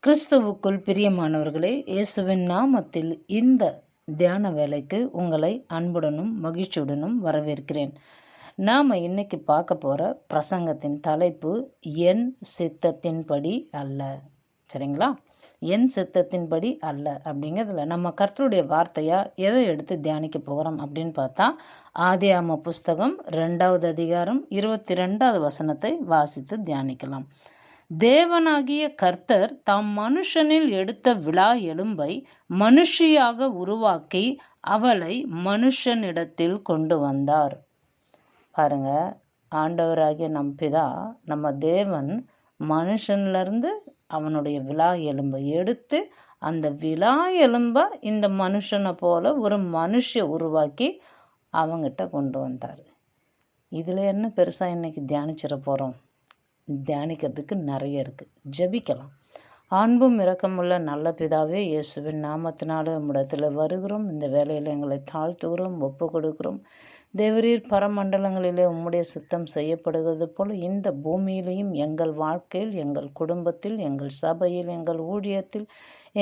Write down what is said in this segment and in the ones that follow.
கிறிஸ்துவுக்குள் பிரியமானவர்களே, இயேசுவின் நாமத்தில் இந்த தியான வேலைக்கு உங்களை அன்புடனும் மகிழ்ச்சியுடனும் வரவேற்கிறேன். நாம் இன்னைக்கு பார்க்க போகிற பிரசங்கத்தின் தலைப்பு என் சித்தத்தின்படி அல்ல. சரிங்களா? என் சித்தத்தின்படி அல்ல அப்படிங்கிறதுல நம்ம கர்த்தருடைய வார்த்தையாக எதை எடுத்து தியானிக்க போகிறோம் அப்படின்னு பார்த்தா, ஆதியாகம புஸ்தகம் 2வது அதிகாரம் 22வது வசனத்தை வாசித்து தியானிக்கலாம். தேவனாகிய கர்த்தர் தாம் மனுஷனில் எடுத்த விலா எலும்பை மனுஷியாக உருவாக்கி அவளை மனுஷனிடத்தில் கொண்டு வந்தார். பாருங்க, ஆண்டவராகிய நம் பிதா, நம்ம தேவன் மனுஷன்லேருந்து அவனுடைய விலா எலும்பை எடுத்து அந்த விலா எலும்பை இந்த மனுஷனை போல ஒரு மனுஷ உருவாக்கி அவங்கிட்ட கொண்டு வந்தார். இதில் என்ன பெருசாக இன்னைக்கு தியானிச்சிட போகிறோம்? தியானிக்கிறதுக்கு நிறைய இருக்குது. ஜெபிக்கலாம். அன்பும் இரக்கமுள்ள நல்ல பிதாவே, இயேசுவின் நாமத்தினால உம்மிடத்தில் வருகிறோம். இந்த வேலையில் எங்களை தாழ்த்துகிறோம், ஒப்பு கொடுக்கிறோம். தேவரீர் பரமண்டலங்களிலே உம்முடைய சித்தம் செய்யப்படுகிறது போல இந்த பூமியிலையும் எங்கள் வாழ்க்கையில், எங்கள் குடும்பத்தில், எங்கள் சபையில், எங்கள் ஊழியத்தில்,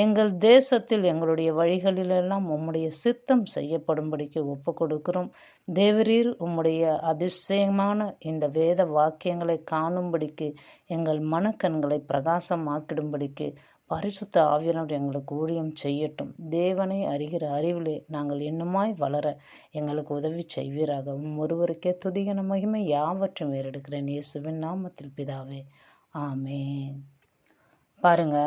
எங்கள் தேசத்தில், எங்களுடைய வழிகளிலெல்லாம் உம்முடைய சித்தம் செய்யப்படும்படிக்கு ஒப்பு கொடுக்கிறோம். தேவரீர் உம்முடைய அதிசயமான இந்த வேத வாக்கியங்களை காணும்படிக்கு, எங்கள் மனக்கண்களை பிரகாசமாக்கிடும்படிக்கு பரிசுத்த ஆவியானவர் எங்களுக்கு ஊழியம் செய்யட்டும். தேவனை அறிகிற அறிவிலே நாங்கள் இன்னுமாய் வளர எங்களுக்கு உதவி செய்வீராக. ஒருவருக்கே துதிகன மகிமை யாவற்றும் ஏறெடுக்கிறேன் இயேசுவின் நாமத்தில் பிதாவே, ஆமேன். பாருங்க,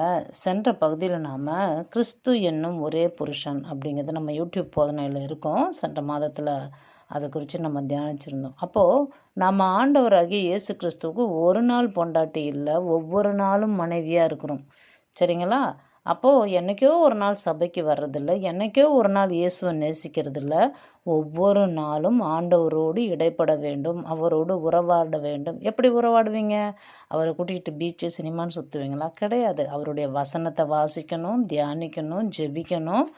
சென்ற பகுதியில் நாம் கிறிஸ்து என்னும் ஒரே புருஷன் அப்படிங்கிறது நம்ம யூடியூப் போதனையில் இருக்கோம். சென்ற மாதத்தில் அதை குறித்து நம்ம தியானிச்சிருந்தோம். அப்போது நம்ம ஆண்டவராகிய இயேசு கிறிஸ்துவுக்கு ஒரு நாள் பொண்டாட்டி இல்லை, ஒவ்வொரு நாளும் மனைவியாக இருக்கிறோம். சரிங்களா? அப்போது என்றைக்கோ ஒரு நாள் சபைக்கு வர்றதில்ல, என்றைக்கோ ஒரு நாள் இயேசுவை நேசிக்கிறதில்ல. ஒவ்வொரு நாளும் ஆண்டவரோடு இடைப்பட வேண்டும், அவரோடு உறவாட வேண்டும். எப்படி உறவாடுவீங்க? அவரை கூட்டிகிட்டு பீச்சு சினிமான்னு சுற்றுவீங்களா? கிடையாது. அவருடைய வசனத்தை வாசிக்கணும், தியானிக்கணும், ஜெபிக்கணும்,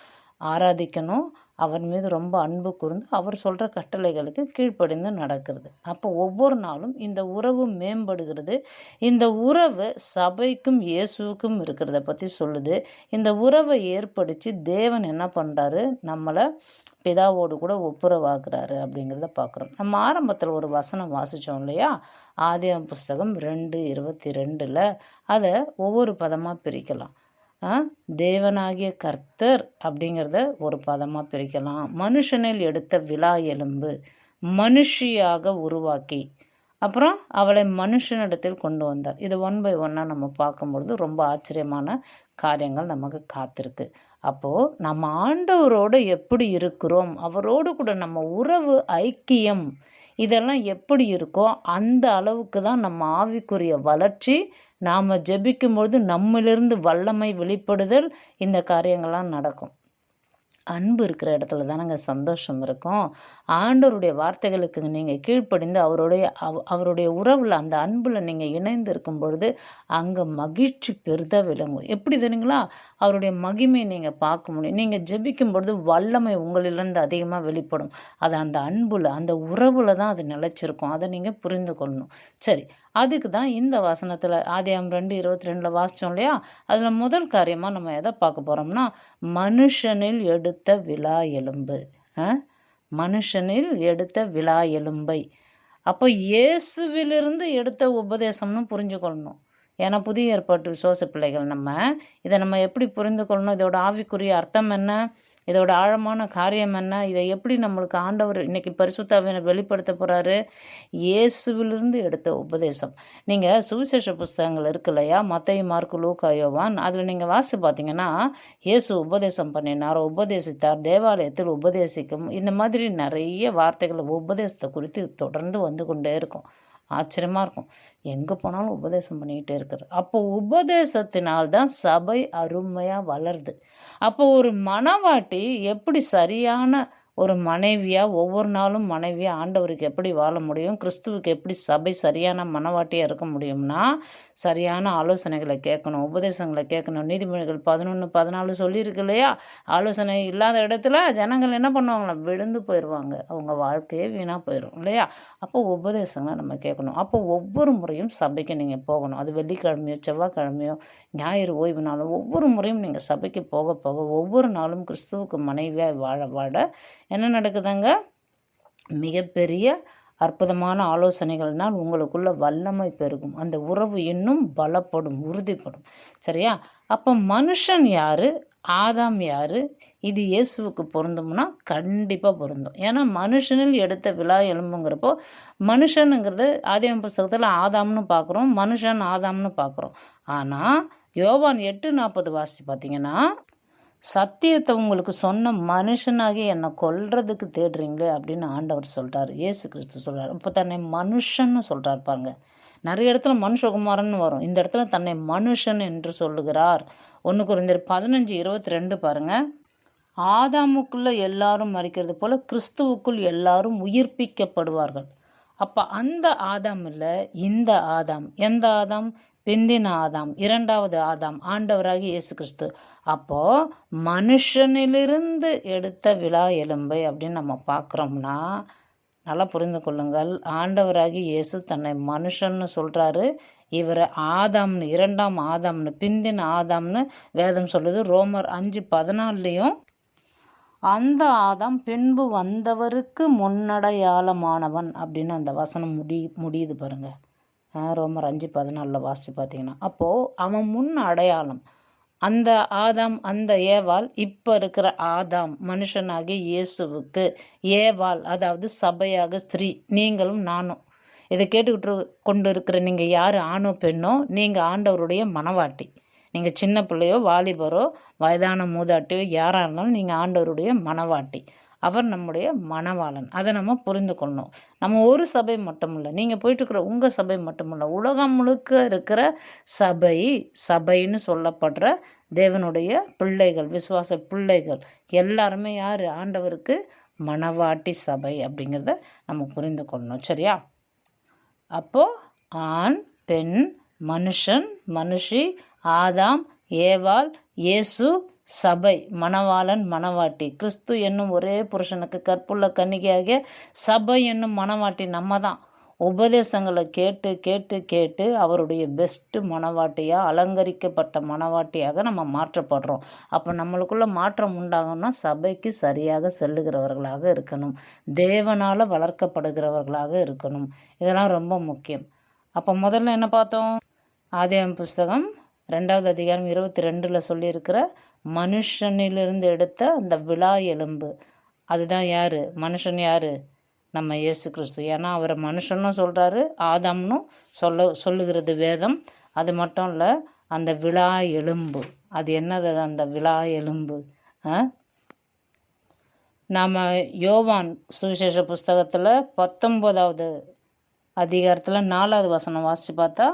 ஆராதிக்கணும், அவர் மீது ரொம்ப அன்பு கூர்ந்து அவர் சொல்கிற கட்டளைகளுக்கு கீழ்ப்படிந்து நடக்கிறது. அப்போ ஒவ்வொரு நாளும் இந்த உறவு மேம்படுகிறது. இந்த உறவு சபைக்கும் இயேசுவுக்கும் இருக்கிறத பற்றி சொல்லுது. இந்த உறவை ஏற்படுத்தி தேவன் என்ன பண்ணுறாரு? நம்மளை பிதாவோடு கூட ஒப்புரவாக்குறாரு அப்படிங்கிறத பார்க்குறோம். நம்ம ஆரம்பத்தில் ஒரு வசனம் வாசித்தோம் இல்லையா? ஆதியாகம புஸ்தகம் 2:22. அதை ஒவ்வொரு பதமாக பிரிக்கலாம். தேவனாகிய கர்த்தர் அப்படிங்கிறத ஒரு பதமாக பிரிக்கலாம். மனுஷனில் எடுத்த விலா எலும்பு மனுஷியாக உருவாக்கி அப்புறம் அவளை மனுஷனிடத்தில் கொண்டு வந்தார். இது 1 by 1 நம்ம பார்க்கும்பொழுது ரொம்ப ஆச்சரியமான காரியங்கள் நமக்கு காத்திருக்கு. அப்போது நம்ம ஆண்டவரோடு எப்படி இருக்கிறோம், அவரோடு கூட நம்ம உறவு ஐக்கியம் இதெல்லாம் எப்படி இருக்கோ அந்த அளவுக்கு தான் நம்ம ஆவிக்குரிய வளர்ச்சி. நாம் ஜெபிக்கும்பொழுது நம்மிலிருந்து வல்லமை வெளிப்படுதல், இந்த காரியங்கள்லாம் நடக்கும். அன்பு இருக்கிற இடத்துல தானங்க சந்தோஷம் இருக்கும். ஆண்டவருடைய வார்த்தைகளுக்கு நீங்கள் கீழ்ப்படிந்து அவருடைய உறவில் அந்த அன்பில் நீங்கள் இணைந்து இருக்கும் பொழுது அங்கே மகிழ்ச்சி பெரிதாக விளங்கும். எப்படி தெரியுங்களா? அவருடைய மகிமை நீங்கள் பார்க்க முடியும். நீங்கள் ஜெபிக்கும் பொழுது வல்லமை உங்களிலிருந்து அதிகமாக வெளிப்படும். அது அந்த அன்புல, அந்த உறவில் தான் அது நிலைச்சிருக்கும். அதை நீங்கள் புரிந்து கொள்ளணும். சரி, அதுக்கு தான் இந்த வசனத்தில் ஆதியாகமம் 2:22 வாசித்தோம் இல்லையா? அதில் முதல் காரியமாக நம்ம எதை பார்க்க போகிறோம்னா, மனுஷனில் எடுத்த விலா எலும்பு. மனுஷனில் எடுத்த விலா எலும்பை. அப்போ இயேசுவிலிருந்து எடுத்த உபதேசம்னு புரிஞ்சுக்கொள்ளணும். ஏன்னா புதிய ஏற்பாட்டு விசுவாச பிள்ளைகள் இதை நம்ம எப்படி புரிந்து கொள்ளணும்? இதோட ஆவிக்குரிய அர்த்தம் என்ன? இதோட ஆழமான காரியம் என்ன? இதை எப்படி நம்மளுக்கு ஆண்டவர் இன்னைக்கு பரிசுத்த ஆவியானவர் வெளிப்படுத்த போகிறாரு? இயேசுவிலிருந்து எடுத்த உபதேசம். நீங்கள் சுவிசேஷ புஸ்தகங்கள் இருக்கு இல்லையா? மத்தேயு, மார்க்கு, லூக்கா, யோவான், அதில் நீங்கள் வாசி பார்த்தீங்கன்னா இயேசு உபதேசம் பண்ணினார், உபதேசித்தார், தேவாலயத்தில் உபதேசிக்கும், இந்த மாதிரி நிறைய வார்த்தைகள் உபதேசத்தை குறித்து தொடர்ந்து வந்து கொண்டே இருக்கும். ஆச்சரியமாக இருக்கும். எங்கே போனாலும் உபதேசம் பண்ணிக்கிட்டே இருக்கிறது. அப்போ உபதேசத்தினால்தான் சபை அருமையாக வளருது. அப்போ ஒரு மணவாட்டி எப்படி சரியான ஒரு மனைவியாக ஒவ்வொரு நாளும் மனைவியாக ஆண்டவருக்கு எப்படி வாழ முடியும், கிறிஸ்துவுக்கு எப்படி சபை சரியான மனவாட்டியாக இருக்க முடியும்னா சரியான ஆலோசனைகளை கேட்கணும், உபதேசங்களை கேட்கணும். நீதிமொழிகள் 11:14 சொல்லியிருக்கு இல்லையா? ஆலோசனை இல்லாத இடத்துல ஜனங்கள் என்ன பண்ணுவாங்களா, விழுந்து போயிடுவாங்க, அவங்க வாழ்க்கையே வீணாக போயிடும் இல்லையா? அப்போ உபதேசங்களை நம்ம கேட்கணும். அப்போ ஒவ்வொரு முறையும் சபைக்கு நீங்கள் போகணும். அது வெள்ளிக்கிழமையோ செவ்வாய்க்கிழமையோ ஞாயிறு ஓய்வு நாளும் ஒவ்வொரு முறையும் நீங்கள் சபைக்கு போக போக ஒவ்வொரு நாளும் கிறிஸ்துவுக்கு மனைவியாக வாழ வாழ என்ன நடக்குதுங்க, மிகப்பெரிய அற்புதமான ஆலோசனைகள்னால் உங்களுக்குள்ள வல்லமை பெருகும், அந்த உறவு இன்னும் பலப்படும், உறுதிப்படும். சரியா? அப்போ மனுஷன் யாரு, ஆதாம் யாரு, இது இயேசுவுக்கு பொருந்தும்னா கண்டிப்பாக பொருந்தும். ஏன்னா மனுஷனில் எடுத்த விழா எலும்புங்கிறப்போ மனுஷனுங்கிறது ஆதியாகம புஸ்தகத்தில் ஆதாம்னு பார்க்குறோம், மனுஷன் ஆதாம்னு பார்க்குறோம். ஆனால் யோவான் 8:40 வாசித்து பார்த்தீங்கன்னா, சத்தியத்தை உங்களுக்கு சொன்ன மனுஷனாகி என்னை கொல்றதுக்கு தேடுறீங்களே அப்படின்னு ஆண்டவர் சொல்கிறார், இயேசு கிறிஸ்து சொல்கிறார். இப்போ தன்னை மனுஷன்னு சொல்கிறார் பாருங்க. நிறைய இடத்துல மனுஷகுமாரன் வரும், இந்த இடத்துல தன்னை மனுஷன் என்று சொல்லுகிறார். 1 கொரிந்தியர் 15:22 பாருங்க. ஆதாமுக்குள்ள எல்லாரும் மரிக்கிறது போல கிறிஸ்துவுக்குள் எல்லாரும் உயிர்ப்பிக்கப்படுவார்கள். அப்போ அந்த ஆதாம் இல்லை, இந்த ஆதாம். எந்த ஆதாம்? பிந்தின ஆதாம், இரண்டாவது ஆதாம், ஆண்டவராகி இயேசு கிறிஸ்து. அப்போ மனுஷனிலிருந்து எடுத்த விழா எலும்பை அப்படின்னு நம்ம பார்க்குறோம்னா நல்லா புரிந்து கொள்ளுங்கள். ஆண்டவராகி இயேசு தன்னை மனுஷன்னு சொல்கிறாரு, இவரை ஆதாம்னு, இரண்டாம் ஆதாம்னு, பிந்தின ஆதாம்னு வேதம் சொல்லுது. ரோமர் 5:14 அந்த ஆதாம் பின்பு வந்தவருக்கு முன்னடையாளமானவன் அப்படின்னு அந்த வசனம் முடியுது பாருங்க. ரோமர் 5:14 வாசி பார்த்தீங்கன்னா, அப்போது அவன் முன் அடையாளம். அந்த ஆதாம், அந்த ஏவாள், இப்போ இருக்கிற ஆதாம் மனுஷனாகி இயேசுவுக்கு ஏவாள், அதாவது சபையாக ஸ்திரீ, நீங்களும் நானும். இதை கேட்டுக்கிட்டு கொண்டு இருக்கிற நீங்கள் யார், ஆணோ பெண்ணோ, நீங்கள் ஆண்டவருடைய மனவாட்டி. நீங்கள் சின்ன பிள்ளையோ வாலிபரோ வயதான மூதாட்டியோ யாராக இருந்தாலும் நீங்கள் ஆண்டவருடைய மனவாட்டி. அவர் நம்முடைய மணவாளன். அதை நம்ம புரிந்து கொள்ளணும். நம்ம ஒரு சபை மட்டும் இல்லை, நீங்கள் போயிட்டுருக்கிற உங்கள் சபை மட்டும் இல்லை, உலகம் முழுக்க இருக்கிற சபைன்னு சொல்லப்படுற தேவனுடைய பிள்ளைகள், விசுவாச பிள்ளைகள் எல்லாருமே யார், ஆண்டவருக்கு மணவாட்டி சபை அப்படிங்கிறத நம்ம புரிந்து கொள்ளணும். சரியா? அப்போது ஆண் பெண், மனுஷன் மனுஷி, ஆதாம் ஏவாள், இயேசு சபை, மணவாளன் மணவாட்டி, கிறிஸ்து என்னும் ஒரே புருஷனுக்கு கற்புள்ள கன்னிகையாகிய சபை என்னும் மணவாட்டி நம்ம தான். உபதேசங்களை கேட்டு கேட்டு கேட்டு அவருடைய பெஸ்ட்டு மணவாட்டியாக, அலங்கரிக்கப்பட்ட மணவாட்டியாக நம்ம மாற்றப்படுறோம். அப்போ நம்மளுக்குள்ள மாற்றம் உண்டாகணும்னா சபைக்கு சரியாக செல்லுகிறவர்களாக இருக்கணும், தேவனால் வளர்க்கப்படுகிறவர்களாக இருக்கணும். இதெல்லாம் ரொம்ப முக்கியம். அப்போ முதல்ல என்ன பார்த்தோம்? ஆதியாகம புஸ்தகம் 2வது அதிகாரம் 22 சொல்லியிருக்கிற மனுஷனிலிருந்து எடுத்த அந்த விழா எலும்பு, அதுதான் யார்? மனுஷன் யார்? நம்ம இயேசு கிறிஸ்து. ஏன்னா அவரை மனுஷன்னு சொல்கிறாரு, ஆதாம்னு சொல்லுகிறது வேதம். அது மட்டும் இல்லை, அந்த விழா எலும்பு, அது என்னது அந்த விழா எலும்பு? நாம் யோவான் சுவிசேஷ புஸ்தகத்தில் 19வது அதிகாரத்தில் 4வது வசனம் வாசித்து பார்த்தா,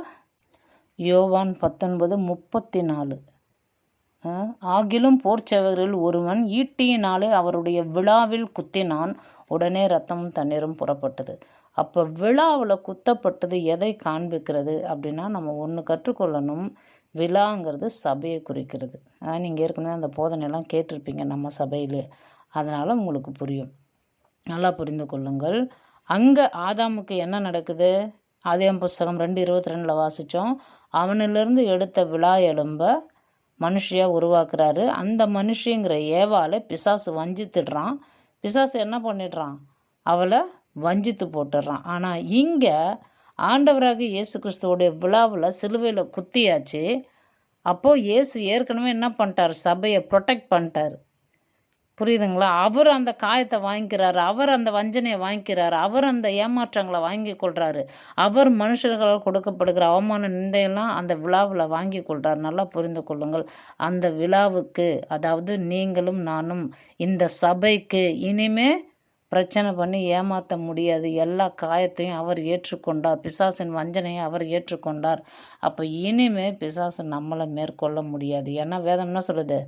யோவான் 19:34 ஆகிலும் போர்ச்சவர்களில் ஒருவன் ஈட்டியினாலே அவருடைய விழாவில் குத்தினான், உடனே ரத்தமும் தண்ணீரும் புறப்பட்டது. அப்போ விழாவில் குத்தப்பட்டது எதை காண்பிக்கிறது அப்படின்னா, நம்ம ஒன்று கற்றுக்கொள்ளணும், விழாங்கிறது சபையை குறிக்கிறது. நீங்கள் ஏற்கனவே அந்த போதனையெல்லாம் கேட்டிருப்பீங்க நம்ம சபையிலே, அதனால் உங்களுக்கு புரியும். நல்லா புரிந்து கொள்ளுங்கள். அங்கே ஆதாமுக்கு என்ன நடக்குது? ஆதியாகம புஸ்தகம் 2:22 வாசித்தோம். அவனிலிருந்து எடுத்த விழா எலும்பை மனுஷியாக உருவாக்குறாரு. அந்த மனுஷிங்கிற ஏவாளை பிசாசு வஞ்சித்துடுறான். பிசாசு என்ன பண்ணிடுறான்? அவளை வஞ்சித்து போட்டுடுறான். ஆனால் இங்கே ஆண்டவராக இயேசு கிறிஸ்துவோடைய விழாவில் சிலுவையில் குத்தியாச்சு. அப்போது இயேசு ஏற்கனவே என்ன பண்ணிட்டார்? சபையை ப்ரொடெக்ட் பண்ணிட்டார். புரியுதுங்களா? அவர் அந்த காயத்தை வாங்கிக்கிறாரு, அவர் அந்த வஞ்சனையை வாங்கிக்கிறாரு, அவர் அந்த ஏமாற்றங்களை வாங்கி கொள்கிறாரு, அவர் மனுஷர்களால் கொடுக்கப்படுகிற அவமான நிந்தையெல்லாம் அந்த விழாவில் வாங்கி கொள்கிறார். நல்லா புரிந்து கொள்ளுங்கள். அந்த விழாவுக்கு, அதாவது நீங்களும் நானும் இந்த சபைக்கு இனிமே பிரச்சனை பண்ணி ஏமாற்ற முடியாது. எல்லா காயத்தையும் அவர் ஏற்றுக்கொண்டார், பிசாசின் வஞ்சனையை அவர் ஏற்றுக்கொண்டார். அப்போ இனிமே பிசாசு நம்மளை மேற்கொள்ள முடியாது. ஏன்னா வேதம் என்ன சொல்லுது?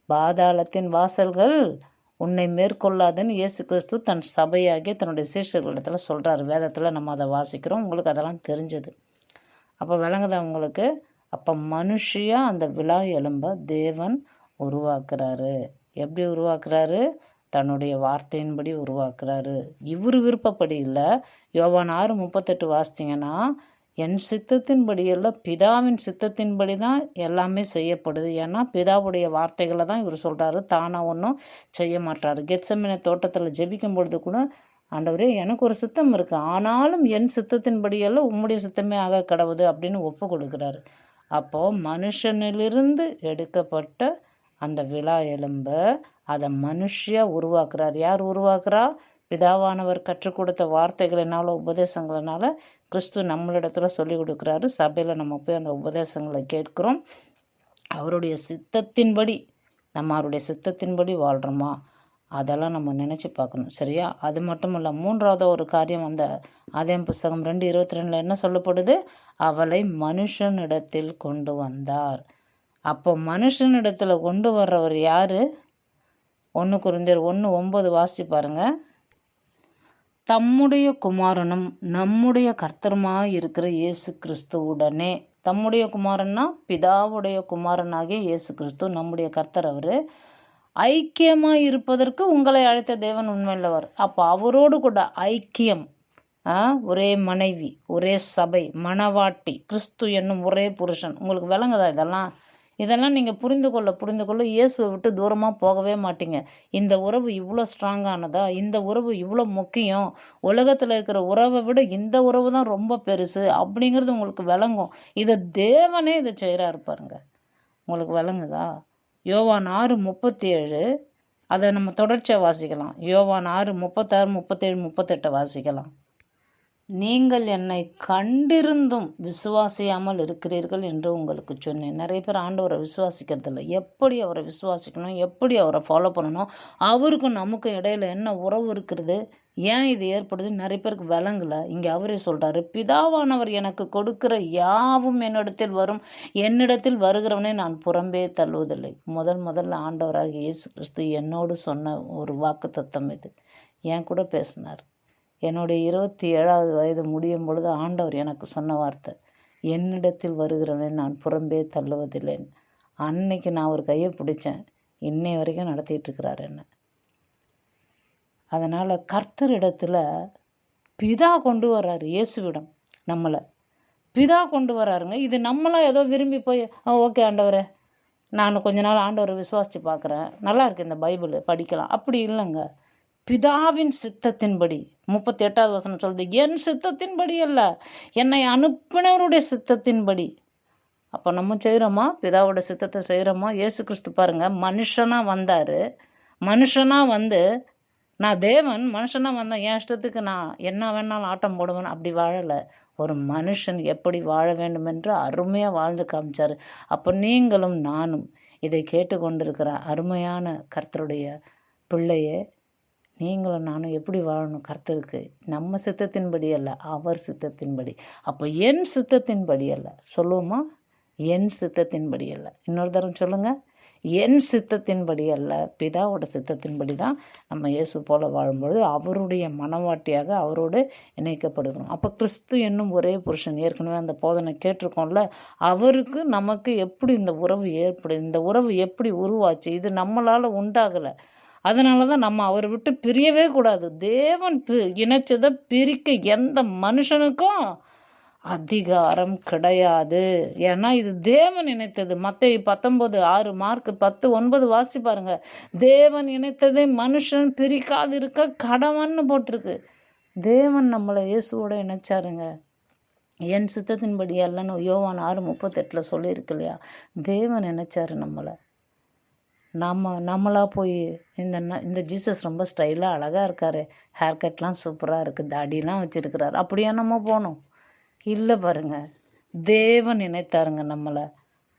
பாதாளத்தின் வாசல்கள் உன்னை மேற்கொள்ளாதுன்னு இயேசு கிறிஸ்து தன் சபையாகிய தன்னுடைய சீஷர்களிடத்தில் சொல்கிறார். வேதத்தில் நம்ம அதை வாசிக்கிறோம். உங்களுக்கு அதெல்லாம் தெரிஞ்சது. அப்போ விளங்குதா உங்களுக்கு? அப்போ மனுஷியாக அந்த விழா எலும்பை தேவன் உருவாக்குறாரு. எப்படி உருவாக்குறாரு? தன்னுடைய வார்த்தையின்படி உருவாக்குறாரு. இவர் விருப்பப்படி இல்லை. யோவான் 6:38 வாசித்தீங்கன்னா, என் சித்தத்தின்படி இல்லை, பிதாவின் சித்தத்தின்படி தான் எல்லாமே செய்யப்படுது. ஏன்னா பிதாவுடைய வார்த்தைகளை தான் இவர் சொல்கிறாரு. தானாக ஒன்றும் செய்ய மாட்டார். கெத்செமனே தோட்டத்தில் ஜெபிக்கும் பொழுது கூட, ஆண்டவரே எனக்கு ஒரு சித்தம் இருக்குது, ஆனாலும் என் சித்தத்தின்படியெல்லாம் உம்முடைய சித்தமே ஆக கடவுது அப்படின்னு ஒப்பு கொடுக்குறாரு. அப்போது மனுஷனிலிருந்து எடுக்கப்பட்ட அந்த விழா எலும்பை அதை மனுஷியாக உருவாக்குறார். யார் உருவாக்குறா? பிதாவானவர் கற்றுக் கொடுத்த வார்த்தைகளினால, உபதேசங்களினால கிறிஸ்து நம்மளிடத்துல சொல்லி கொடுக்குறாரு. சபையில் நம்ம போய் அந்த உபதேசங்களை கேட்குறோம். அவருடைய சித்தத்தின்படி நம்ம அவருடைய சித்தத்தின்படி வாழ்கிறோமா? அதெல்லாம் நம்ம நினச்சி பார்க்கணும். சரியா? அது மட்டும் இல்லை, மூன்றாவது ஒரு காரியம் அந்த ஆதியாகமம் புஸ்தகம் 2:22 என்ன சொல்லப்படுது? அவளை மனுஷனிடத்தில் கொண்டு வந்தார். அப்போ மனுஷனிடத்தில் கொண்டு வர்றவர் யார்? 1 கொரிந்தியர் 1:9 வாசி பாருங்க. தம்முடைய குமாரனும் நம்முடைய கர்த்தருமாய் இருக்கிற இயேசு கிறிஸ்துவுடனே. தம்முடைய குமாரன்னா பிதாவுடைய குமாரனாகிய இயேசு கிறிஸ்து நம்முடைய கர்த்தர். அவர் ஐக்கியமாக இருப்பதற்கு உங்களை அழைத்த தேவன் உண்மையுள்ளவர். அப்போ அவரோடு கூட ஐக்கியம், ஒரே மனைவி, ஒரே சபை, மணவாட்டி, கிறிஸ்து என்னும் ஒரே புருஷன். உங்களுக்கு விளங்குதா? இதெல்லாம் நீங்கள் புரிந்து கொள்ள இயேசுவை விட்டு தூரமாக போகவே மாட்டீங்க. இந்த உறவு இவ்வளோ ஸ்ட்ராங்கானதா? இந்த உறவு இவ்வளோ முக்கியம், உலகத்தில் இருக்கிற உறவை விட இந்த உறவு தான் ரொம்ப பெருசு அப்படிங்கிறது உங்களுக்கு விளங்கும். இதை தேவனே இதை செய்கிறாரு பாருங்க. உங்களுக்கு விளங்குதா? யோவான் 6:37 அதை நம்ம தொடர்ச்சியாக வாசிக்கலாம். யோவான் 6:36, 37, 38 வாசிக்கலாம். நீங்கள் என்னை கண்டிருந்தும் விசுவாசியாமல் இருக்கிறீர்கள் என்று உங்களுக்கு சொன்னேன். நிறைய பேர் ஆண்டவரை விசுவாசிக்கிறதில்ல. எப்படி அவரை விசுவாசிக்கணும், எப்படி அவரை ஃபாலோ பண்ணணும், அவருக்கும் நமக்கும் இடையில என்ன உறவு இருக்கிறது, ஏன் இது ஏற்படுது நிறைய பேருக்கு விளங்கலை. இங்கே அவரே சொல்கிறாரு, பிதாவானவர் எனக்கு கொடுக்கிற யாவும் என்னிடத்தில் வரும், என்னிடத்தில் வருகிறவனே நான் புறம்பே தள்ளுவதில்லை. முதல்ல ஆண்டவராக இயேசு கிறிஸ்து என்னோடு சொன்ன ஒரு வாக்கு தத்தம் இது. என் கூட பேசினார். என்னுடைய 27வது வயது முடியும் பொழுது ஆண்டவர் எனக்கு சொன்ன வார்த்தை, என்னிடத்தில் வருகிறவனை நான் புறம்பே தள்ளுவதில்லைன்னு. அன்னைக்கு நான் ஒரு கையை பிடிச்சேன். இன்னை வரைக்கும் நடத்திட்டுருக்கிறார் என்ன. அதனால் கர்த்தரிடத்தில் பிதா கொண்டு வர்றாரு. இயேசுவிடம் நம்மளை பிதா கொண்டு வர்றாருங்க. இது நம்மளாம் ஏதோ விரும்பி போய் ஓகே ஆண்டவரே, நான் கொஞ்ச நாள் ஆண்டவரை விசுவாசித்து பார்க்குறேன், நல்லா இருக்குது இந்த பைபிள் படிக்கலாம், அப்படி இல்லைங்க. பிதாவின் சித்தத்தின்படி 38வது வசனம் சொல்லுது, என் சித்தத்தின்படி அல்ல, என்னை அனுப்பினவருடைய சித்தத்தின்படி. அப்போ நம்ம செய்கிறோமா? பிதாவோட சித்தத்தை செய்கிறோமா? இயேசு கிறிஸ்து பாருங்க, மனுஷனாக வந்தார். மனுஷனாக வந்து நான் தேவன் மனுஷனாக வந்தேன், என் இஷ்டத்துக்கு நான் என்ன வேணாலும் ஆட்டம் போடுவேன் அப்படி வாழலை. ஒரு மனுஷன் எப்படி வாழ வேண்டும் என்று அருமையாக வாழ்ந்து காமிச்சார். அப்போ நீங்களும் நானும் இதை கேட்டுக்கொண்டிருக்கிற அருமையான கர்த்தருடைய பிள்ளையே, நீங்களும் நானும் எப்படி வாழணும் கர்த்தருக்கு? நம்ம சித்தத்தின்படி அல்ல, அவர் சித்தத்தின்படி. அப்போ என் சித்தத்தின்படி அல்ல. சொல்லுவோமா? என் சித்தத்தின்படி அல்ல. இன்னொரு தரம் சொல்லுங்கள். என் சித்தத்தின்படி அல்ல, பிதாவோட சித்தத்தின்படி தான் நம்ம இயேசு போல வாழும்பொழுது அவருடைய மனவாட்டியாக அவரோடு இணைக்கப்படுகிறோம். அப்போ கிறிஸ்து என்னும் ஒரே புருஷன், ஏற்கனவே அந்த போதனை கேட்டிருக்கோம்ல, அவருக்கு நமக்கு எப்படி இந்த உறவு ஏற்படுது, இந்த உறவு எப்படி உருவாச்சு, இது நம்மளால் உண்டாகலை. அதனால தான் நம்ம அவரை விட்டு பிரியவே கூடாது. தேவன் இணைச்சதை பிரிக்க எந்த மனுஷனுக்கும் அதிகாரம் கிடையாது. ஏன்னா இது தேவன் இணைத்தது. மத்தேயு 19:6, மார்க் 10:9 வாசி பாருங்க. தேவன் இணைத்ததை மனுஷன் பிரிக்காது இருக்க கடவன்னு போட்டிருக்கு. தேவன் நம்மளை இயேசுவோட இணைச்சாருங்க. என் சித்தத்தின்படி அல்லன்னு யோவான் 6:38 சொல்லியிருக்கு இல்லையா? தேவன் நினைச்சாரு நம்மளை. நம்மளாக போய் இந்த ஜீசஸ் ரொம்ப ஸ்டைலாக அழகாக இருக்கார், ஹேர் கட்லாம் சூப்பராக இருக்குது, தாடிலாம் வச்சுருக்கிறார், அப்படியே நம்ம போகணும்? இல்லை பாருங்க, தேவன் நினைத்தாருங்க நம்மளை.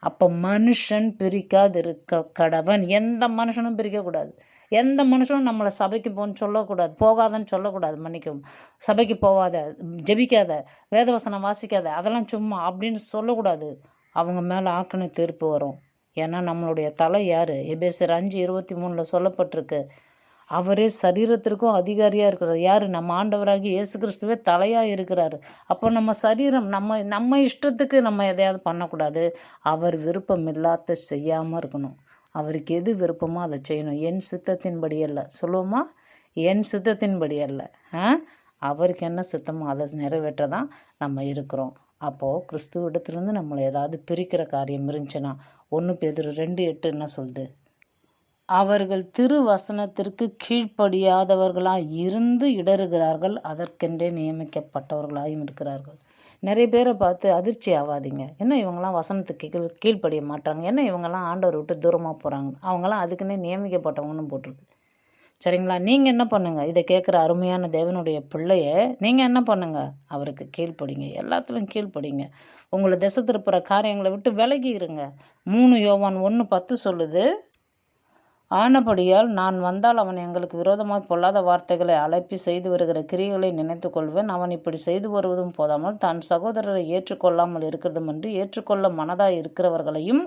அப்போ மனுஷன் பிரிக்காது இருக்க கடவன். எந்த மனுஷனும் பிரிக்கக்கூடாது. எந்த மனுஷனும் நம்மளை சபைக்கு போன்னு சொல்லக்கூடாது, போகாதன்னு சொல்லக்கூடாது. மன்னிக்கும், சபைக்கு போகாத, ஜெபிக்காத, வேதவசனம் வாசிக்காத, அதெல்லாம் சும்மா அப்படின்னு சொல்லக்கூடாது. அவங்க மேலே ஆக்கின தீர்ப்பு வரும். ஏன்னா நம்மளுடைய தலை யார்? எபேசியர் 5:23 சொல்லப்பட்டிருக்கு, அவரே சரீரத்திற்கும் அதிகாரியாக இருக்கிறார். யார்? நம்ம ஆண்டவராகி இயேசு கிறிஸ்துவே தலையாக இருக்கிறாரு. அப்போ நம்ம சரீரம் நம்ம இஷ்டத்துக்கு நம்ம எதையாவது பண்ணக்கூடாது. அவர் விருப்பம் இல்லாத செய்யாமல் இருக்கணும். அவருக்கு எது விருப்பமோ அதை செய்யணும். என் சித்தத்தின்படி அல்ல, சொல்லுவோமா? என் சித்தத்தின்படி அல்ல, அவருக்கு என்ன சித்தமோ அதை நிறைவேற்ற தான் நம்ம இருக்கிறோம். அப்போது கிறிஸ்துவிடத்துலேருந்து நம்மளை ஏதாவது பிரிக்கிற காரியம் இருந்துச்சுன்னா 1 பேதுரு 2:8 என்ன சொல்லுது? அவர்கள் திருவசனத்திற்கு கீழ்ப்படியாதவர்களாய் இருந்து இடறுகிறார்கள், அதற்கென்றே நியமிக்கப்பட்டவர்களாயும் இருக்கிறார்கள். நிறைய பேரை பார்த்து அதிர்ச்சி ஆகாதீங்க. என்ன இவங்கெல்லாம் வசனத்துக்கு கீழ்ப்படிய மாட்டாங்க, என்ன இவங்கெல்லாம் ஆண்டவரை விட்டு தூரமாக போகிறாங்க, அவங்களாம் அதுக்குன்னே நியமிக்கப்பட்டவங்கன்னு போட்டிருக்கு. சரிங்களா? நீங்கள் என்ன பண்ணுங்கள்? இதை கேட்குற அருமையான தேவனுடைய பிள்ளைய நீங்கள் என்ன பண்ணுங்கள்? அவருக்கு கீழ்ப்படிங்க, எல்லாத்துலையும் கீழ்ப்படிங்க. உங்களை திசை திருப்புற காரியங்களை விட்டு விலகி இருங்க. 3 யோவான் 1:10 சொல்லுது, ஆனபடியால் நான் வந்தால் அவன் எங்களுக்கு விரோதமாய் பொல்லாத வார்த்தைகளை அழைப்பி செய்து வருகிற கிரியைகளை நினைத்து கொள்வேன். அவன் இப்படி செய்து வருவதும் போதாமல் தான் சகோதரரை ஏற்றுக்கொள்ளாமல் இருக்கிறதுமன்றி ஏற்றுக்கொள்ள மனதாய் இருக்கிறவர்களையும்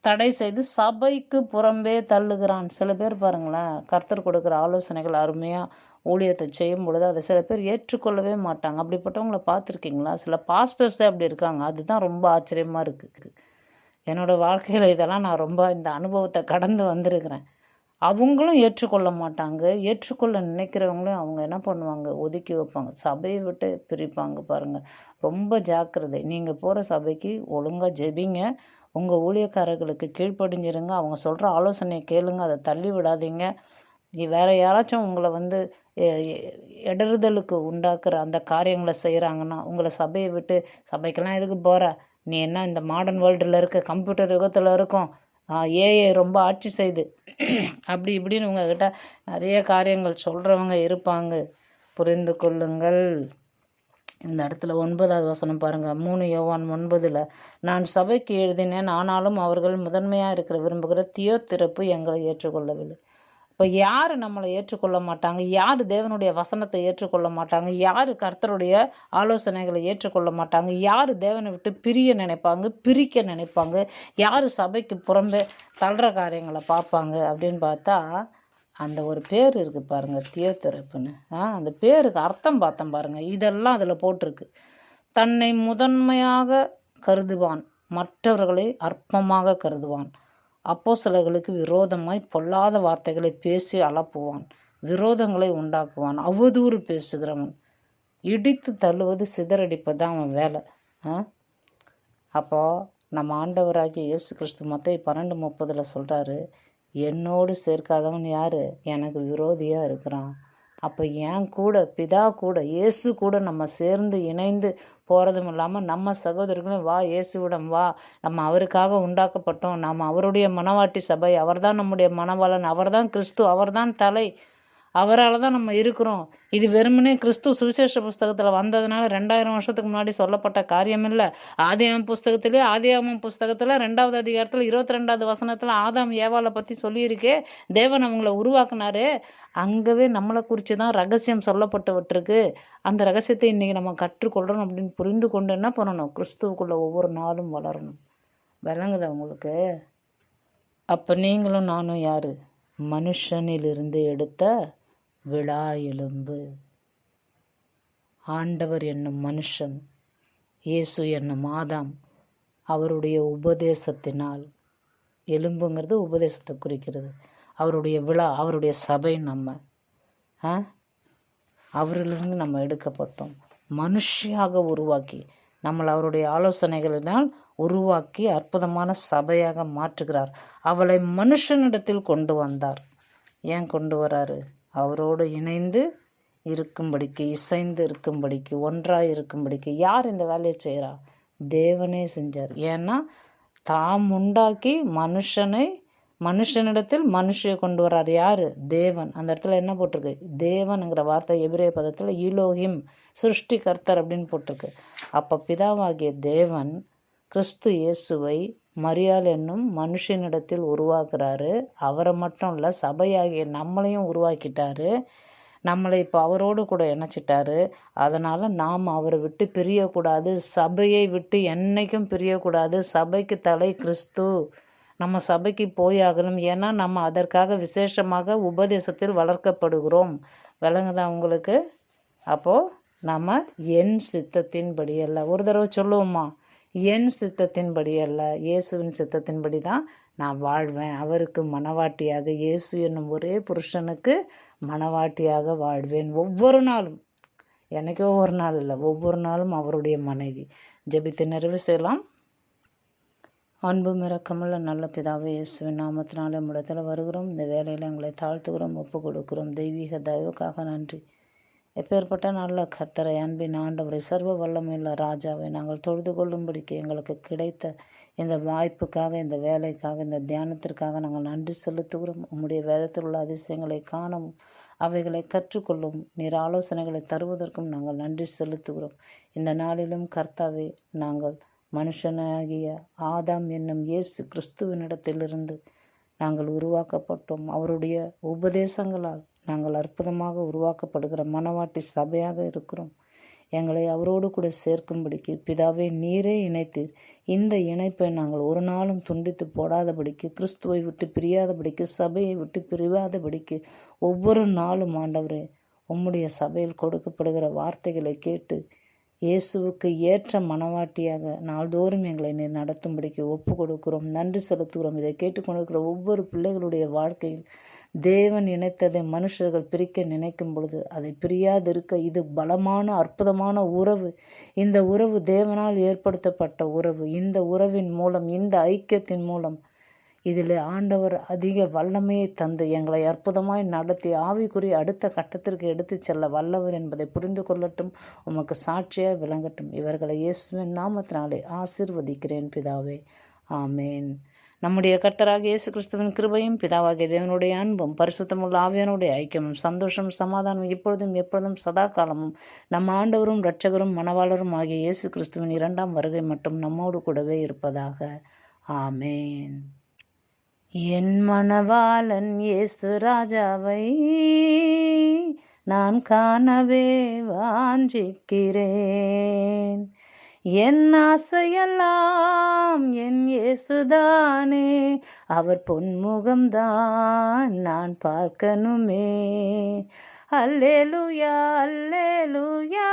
தடை செய்து சபைக்கு புறம்பே தள்ளுகிறான். சில பேர் பாருங்களேன், கர்த்தர் கொடுக்குற ஆலோசனைகள் அருமையாக ஊழியத்தை செய்யும் பொழுது அதை சில பேர் ஏற்றுக்கொள்ளவே மாட்டாங்க. அப்படிப்பட்டவங்கள பார்த்துருக்கீங்களா? சில பாஸ்டர்ஸே அப்படி இருக்காங்க. அதுதான் ரொம்ப ஆச்சரியமாக இருக்குது. என்னோடய வாழ்க்கையில் இதெல்லாம் நான் ரொம்ப இந்த அனுபவத்தை கடந்து வந்திருக்கிறேன். அவங்களும் ஏற்றுக்கொள்ள மாட்டாங்க. ஏற்றுக்கொள்ள நினைக்கிறவங்களும் அவங்க என்ன பண்ணுவாங்க? ஒதுக்கி வைப்பாங்க, சபையை விட்டு பிரிப்பாங்க. பாருங்கள், ரொம்ப ஜாக்கிரதை. நீங்கள் போகிற சபைக்கு ஒழுங்காக ஜெபிங்க, உங்கள் ஊழியக்காரர்களுக்கு கீழ்ப்படிஞ்சிருங்க, அவங்க சொல்கிற ஆலோசனையை கேளுங்க, அதை தள்ளி விடாதீங்க. வேறு யாராச்சும் உங்களை இடறுதலுக்கு உண்டாக்குற அந்த காரியங்களை செய்கிறாங்கன்னா உங்களை சபையை விட்டு, சபைக்கெல்லாம் எதுக்கு போகிற, நீ என்ன இந்த மாடர்ன் வேர்ல்டில் இருக்க, கம்ப்யூட்டர் யுகத்தில் இருக்கும், ஏஐ ரொம்ப ஆட்சி செய்து அப்படி இப்படின்னு உங்ககிட்ட நிறைய காரியங்கள் சொல்கிறவங்க இருப்பாங்க. புரிந்து கொள்ளுங்கள். இந்த இடத்துல 9வது வசனம் பாருங்கள். 3 யோவான் 9 நான் சபைக்கு எழுதினேன், ஆனாலும் அவர்கள் முதன்மையாக இருக்கிற விரும்புகிற தியோத்திரப்பு எங்களை ஏற்றுக்கொள்ளவில்லை. இப்போ யார் நம்மளை ஏற்றுக்கொள்ள மாட்டாங்க? யார் தேவனுடைய வசனத்தை ஏற்றுக்கொள்ள மாட்டாங்க? யார் கர்த்தருடைய ஆலோசனைகளை ஏற்றுக்கொள்ள மாட்டாங்க? யார் தேவனை விட்டு பிரிக்க நினைப்பாங்க? யார் சபைக்கு புறம்பே தள்ளுற காரியங்களை பார்ப்பாங்க அப்படின்னு பார்த்தா அந்த ஒரு பேர் இருக்குது பாருங்கள், தியோத்திரப்புன்னு. அந்த பேருக்கு அர்த்தம் பார்த்தேன் பாருங்கள். இதெல்லாம் அதில் போட்டிருக்கு. தன்னை முதன்மையாக கருதுவான், மற்றவர்களை அற்பமாக கருதுவான், அப்போஸ்தலர்களுக்கு விரோதமாய் பொல்லாத வார்த்தைகளை பேசி அலப்புவான், விரோதங்களை உண்டாக்குவான், அவதூறு பேசுகிறவன், இடித்து தள்ளுவது சிதறடிப்பதான் அவன் வேலை. அப்போ நம்ம ஆண்டவராகிய இயேசு கிறிஸ்து மத்தேயு 12:30 சொல்கிறாரு, என்னோடு சேர்க்காதவன் யார்? எனக்கு விரோதியாக இருக்கிறான். அப்போ என் கூட பிதா கூட இயேசு கூட நம்ம சேர்ந்து இணைந்து போகிறதும் இல்லாமல் நம்ம சகோதரர்களும் வா, இயேசுவிடம் வா, நம்ம அவருக்காக உண்டாக்கப்பட்டோம், நாம் அவருடைய மனவாட்டி சபை, அவர்தான் நம்முடைய மனவாளன், அவர்தான் கிறிஸ்து, அவர்தான் தலை, அவரால் தான் நம்ம இருக்கிறோம். இது வெறுமனே கிறிஸ்து சுவிசேஷ புஸ்தகத்தில் வந்ததுனால 2000 வருஷத்துக்கு முன்னாடி சொல்லப்பட்ட காரியம் இல்லை. ஆதியாகமம் புஸ்தகத்தில் 2வது அதிகாரத்தில் 22வது வசனத்தில் ஆதாம் ஏவாளை பற்றி சொல்லியிருக்கே. தேவன் அவங்கள உருவாக்குனாரு. அங்கவே நம்மளை குறித்து தான் ரகசியம் சொல்லப்பட்டு விட்டுருக்கு. அந்த ரகசியத்தை இன்றைக்கி நம்ம கற்றுக்கொள்கிறோம். அப்படின்னு புரிந்து கொண்டு என்ன பண்ணணும்? கிறிஸ்துவுக்குள்ளே ஒவ்வொரு நாளும் வளரணும். விளங்குதா உங்களுக்கு? அப்போ நீங்களும் நானும் யார்? மனுஷனிலிருந்து எடுத்த விழா எலும்பு. ஆண்டவர் என்னும் மனுஷன், இயேசு என்னும் ஆதாம், அவருடைய உபதேசத்தினால், எலும்புங்கிறது உபதேசத்தை குறிக்கிறது, அவருடைய விழா, அவருடைய சபை நம்ம, அவரிலிருந்து நம்ம எடுக்கப்பட்டோம். மனுஷியாக உருவாக்கி நம்மளை அவருடைய ஆலோசனைகளினால் உருவாக்கி அற்புதமான சபையாக மாற்றுகிறார். அவளை மனுஷனிடத்தில் கொண்டு வந்தார். ஏன் கொண்டு வராரு? அவரோடு இணைந்து இருக்கும்படிக்கு, இசைந்து இருக்கும்படிக்கு, ஒன்றாக இருக்கும்படிக்கு. யார் இந்த வேலையை செய்கிறா? தேவனே செஞ்சார். ஏன்னா தாம் உண்டாக்கி மனுஷனிடத்தில் மனுஷியை கொண்டு வர்றார். யார்? தேவன். அந்த இடத்துல என்ன போட்டிருக்கு? தேவனுங்கிற வார்த்தை எபிரேய பதத்தில் ஈலோகிம், சிருஷ்டி கர்த்தர் அப்படின்னு போட்டிருக்கு. அப்போ பிதாவாகிய தேவன் கிறிஸ்து இயேசுவை மரியாள் என்னும் மனுஷனிடத்தில் உருவாக்குறாரு. அவரை மட்டும் இல்லை, சபையாகிய நம்மளையும் உருவாக்கிட்டாரு. நம்மளை இப்போ அவரோடு கூட இணைச்சிட்டாரு. அதனால் நாம் அவரை விட்டு பிரியக்கூடாது, சபையை விட்டு என்றைக்கும் பிரியக்கூடாது. சபைக்கு தலை கிறிஸ்து. நம்ம சபைக்கு போயாகணும். ஏன்னா நம்ம அதற்காக விசேஷமாக உபதேசத்தில் வளர்க்கப்படுகிறோம். விளங்குதா உங்களுக்கு? அப்போது நம்ம என் சித்தத்தின்படி அல்ல. ஒரு தடவை சொல்லுவோமா? என் சித்தத்தின்படி அல்ல, இயேசுவின் சித்தத்தின்படி தான் நான் வாழ்வேன். அவருக்கு மனவாட்டியாக, இயேசு என்னும் ஒரே புருஷனுக்கு மனவாட்டியாக வாழ்வேன். ஒவ்வொரு நாளும், எனக்கே ஒரு நாள் இல்லை, ஒவ்வொரு நாளும் அவருடைய மனைவி. ஜெபித்து நிறைவு செய்யலாம். அன்பு மிரக்கமுள்ள நல்ல பிதாவே, இயேசுவின் நாமத்தினாலே முடத்தில் வருகிறோம். இந்த வேலையில் எங்களை தாழ்த்துகிறோம், ஒப்பு கொடுக்கிறோம். தெய்வீக தயவுக்காக நன்றி. எப்பேற்பட்ட நல்ல கர்த்தரை, அன்பின் ஆண்டவரை, சர்வ வல்லமையுள்ள ராஜாவை நாங்கள் தொழுது கொள்ளும்படிக்கு எங்களுக்கு கிடைத்த இந்த வாய்ப்புக்காக, இந்த வேலைக்காக, இந்த தியானத்திற்காக நாங்கள் நன்றி செலுத்துகிறோம். உம்முடைய வேதத்தில் உள்ள அதிசயங்களை காணவும், அவைகளை கற்றுக்கொள்ளும் நீர் ஆலோசனைகளை தருவதற்கும் நாங்கள் நன்றி செலுத்துகிறோம். இந்த நாளிலும் கர்த்தாவே, நாங்கள் மனுஷனாகிய ஆதாம் என்னும் இயேசு கிறிஸ்துவனிடத்திலிருந்து நாங்கள் உருவாக்கப்பட்டோம். அவருடைய உபதேசங்களால் நாங்கள் அற்புதமாக உருவாக்கப்படுகிற மனவாட்டி சபையாக இருக்கிறோம். எங்களை அவரோடு கூட சேர்க்கும்படிக்கு பிதாவே நீரே இணைத்தீர். இந்த இணைப்பை நாங்கள் ஒரு நாளும் துண்டித்து போடாதபடிக்கு, கிறிஸ்துவை விட்டு பிரியாதபடிக்கு, சபையை விட்டு பிரியாதபடிக்கு ஒவ்வொரு நாளும் ஆண்டவரே உம்முடைய சபையில் கொடுக்கப்படுகிற வார்த்தைகளை கேட்டு இயேசுவுக்கு ஏற்ற மனவாட்டியாக நாள்தோறும் எங்களை நீர் நடத்தும்படிக்கு ஒப்பு கொடுக்கிறோம். நன்றி செலுத்துகிறோம். இதை கேட்டுக்கொண்டிருக்கிற ஒவ்வொரு பிள்ளைகளுடைய வாழ்க்கையில் தேவன் இணைத்ததை மனுஷர்கள் பிரிக்க நினைக்கும் பொழுது அதை பிரியாதிருக்க இது பலமான அற்புதமான உறவு. இந்த உறவு தேவனால் ஏற்படுத்தப்பட்ட உறவு. இந்த உறவின் மூலம், இந்த ஐக்கியத்தின் மூலம் இதில் ஆண்டவர் அதிக வல்லமையை தந்து எங்களை அற்புதமாய் நடத்தி ஆவிக்குரிய அடுத்த கட்டத்திற்கு எடுத்து செல்ல வல்லவர் என்பதை புரிந்து கொள்ளட்டும். உமக்கு சாட்சியாக விளங்கட்டும். இவர்களை இயேசுவின் நாமத்தினாலே ஆசீர்வதிக்கிறேன் பிதாவே. ஆமேன். நம்முடைய கர்த்தராக இயேசு கிறிஸ்துவின் கிருபையும், பிதாவாகிய தேவனுடைய அன்பும், பரிசுத்தமுள்ள ஆவியானுடைய ஐக்கியமும், சந்தோஷம், சமாதானம் இப்பொழுதும் எப்பொழுதும் சதா காலமும் நம் ஆண்டவரும் இரட்சகரும் மணவாளரும் ஆகிய இயேசு கிறிஸ்துவின் 2ஆம் வருகை மட்டும் நம்மோடு கூடவே இருப்பதாக. ஆமேன். என் மணவாளன் இயேசு ராஜாவை நான் காணவே வாஞ்சிக்கிறேன். என் ஆசையெல்லாம் என் இயேசுதானே, அவர் பொன்முகம்தான் நான் பார்க்கணுமே. அல்லேலூயா, அல்லேலூயா,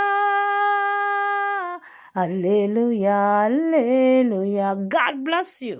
அல்லேலூயா, அல்லேலூயா. God bless you.